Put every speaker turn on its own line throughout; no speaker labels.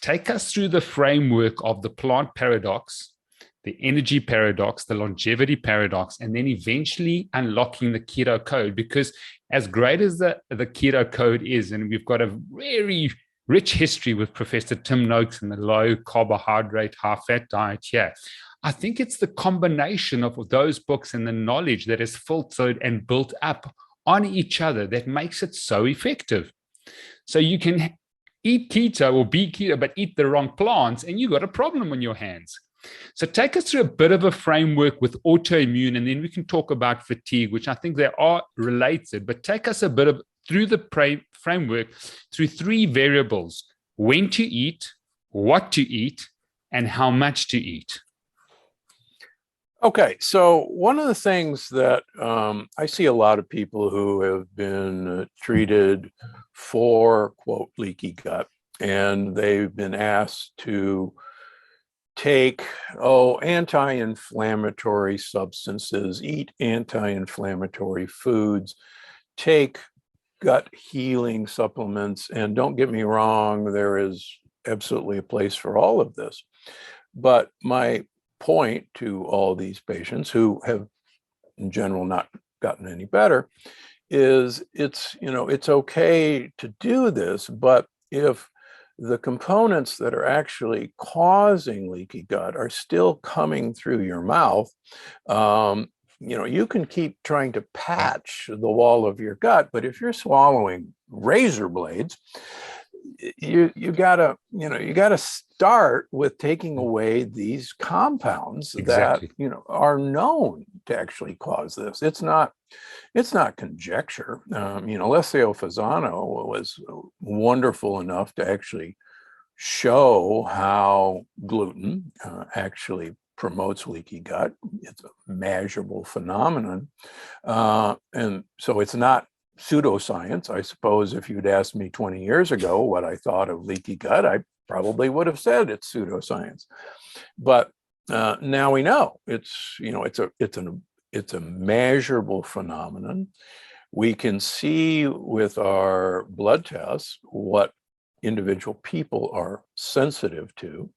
take us through the framework of the plant paradox, the energy paradox, the longevity paradox, and then eventually unlocking the keto code. Because as great as the keto code is, and we've got a very rich history with Professor Tim Noakes and the low carbohydrate, high fat diet here, I think it's the combination of those books and the knowledge that is filtered and built up on each other that makes it so effective. So you can eat keto or be keto, but eat the wrong plants, and you got a problem on your hands. So take us through a bit of a framework with autoimmune, and then we can talk about fatigue, which I think they are related, but take us a bit of through the framework through three variables: when to eat, what to eat, and how much to eat.
Okay, so one of the things that I see a lot of people who have been treated for, quote, leaky gut, and they've been asked to take, anti-inflammatory substances, eat anti-inflammatory foods, take gut healing supplements. And don't get me wrong, there is absolutely a place for all of this. But my point to all these patients who have in general not gotten any better is it's okay to do this, but if the components that are actually causing leaky gut are still coming through your mouth, you can keep trying to patch the wall of your gut, but if you're swallowing razor blades, you gotta start with taking away these compounds that are known to actually cause this. It's not conjecture. Alessio Fasano was wonderful enough to actually show how gluten actually promotes leaky gut. It's a measurable phenomenon, and so it's not pseudoscience. I suppose if you'd asked me 20 years ago what I thought of leaky gut, I probably would have said it's pseudoscience. But now we know it's a measurable phenomenon. We can see with our blood tests what individual people are sensitive to,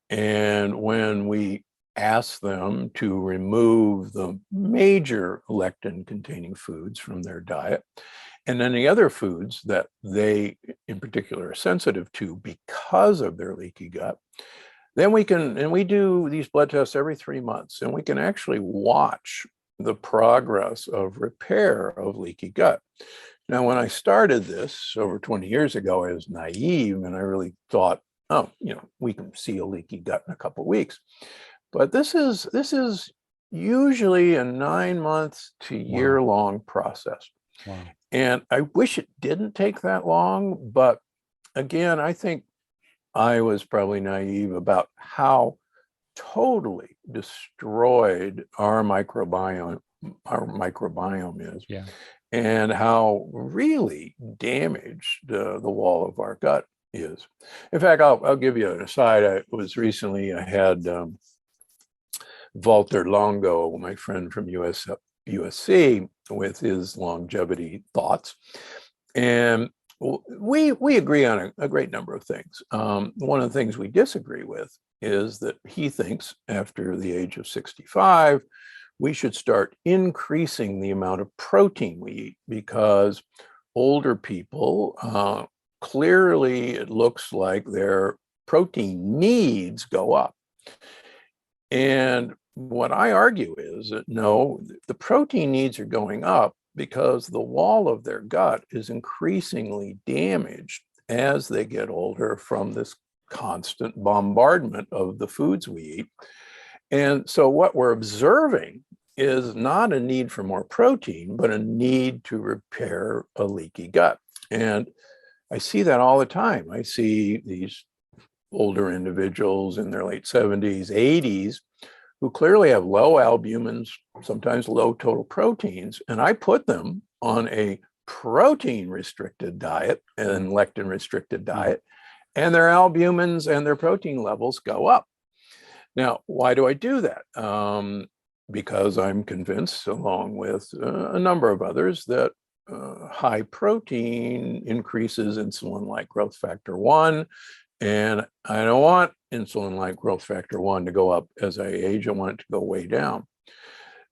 and when we ask them to remove the major lectin-containing foods from their diet, and any other foods that they in particular are sensitive to because of their leaky gut, then we do these blood tests every 3 months, and we can actually watch the progress of repair of leaky gut. Now, when I started this over 20 years ago, I was naive, and I really thought, we can see a leaky gut in a couple of weeks. But this is usually a 9 months to year-long process.
Wow.
And I wish it didn't take that long, but again, I think I was probably naive about how totally destroyed our microbiome is, and how really damaged the wall of our gut is. In fact, I'll give you an aside. I had Walter Longo, my friend from USC, with his longevity thoughts. And we agree on a great number of things. One of the things we disagree with is that he thinks after the age of 65, we should start increasing the amount of protein we eat, because older people, clearly it looks like their protein needs go up. And what I argue is that no, the protein needs are going up because the wall of their gut is increasingly damaged as they get older from this constant bombardment of the foods we eat. And so what we're observing is not a need for more protein, but a need to repair a leaky gut. And I see that all the time. I see these older individuals in their late 70s, 80s, who clearly have low albumins, sometimes low total proteins, and I put them on a protein-restricted diet and lectin-restricted diet, and their albumins and their protein levels go up. Now, why do I do that? Because I'm convinced, along with a number of others, that high protein increases insulin-like growth factor 1 And I don't want insulin-like growth factor 1 to go up as I age. I want it to go way down.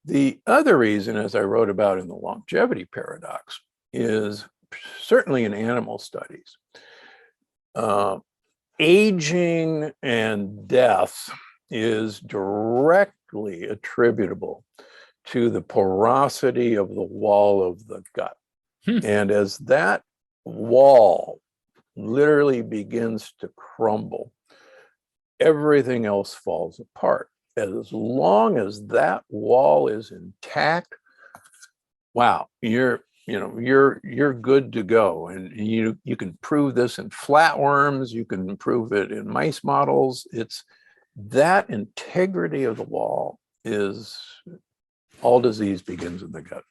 The other reason, as I wrote about in the longevity paradox, is certainly in animal studies, aging and death is directly attributable to the porosity of the wall of the gut. And as that wall literally begins to crumble, everything else falls apart. As long as that wall is intact, wow, you're good to go. And you can prove this in flatworms, you can prove it in mice models. It's that integrity of the wall is all disease begins in the gut.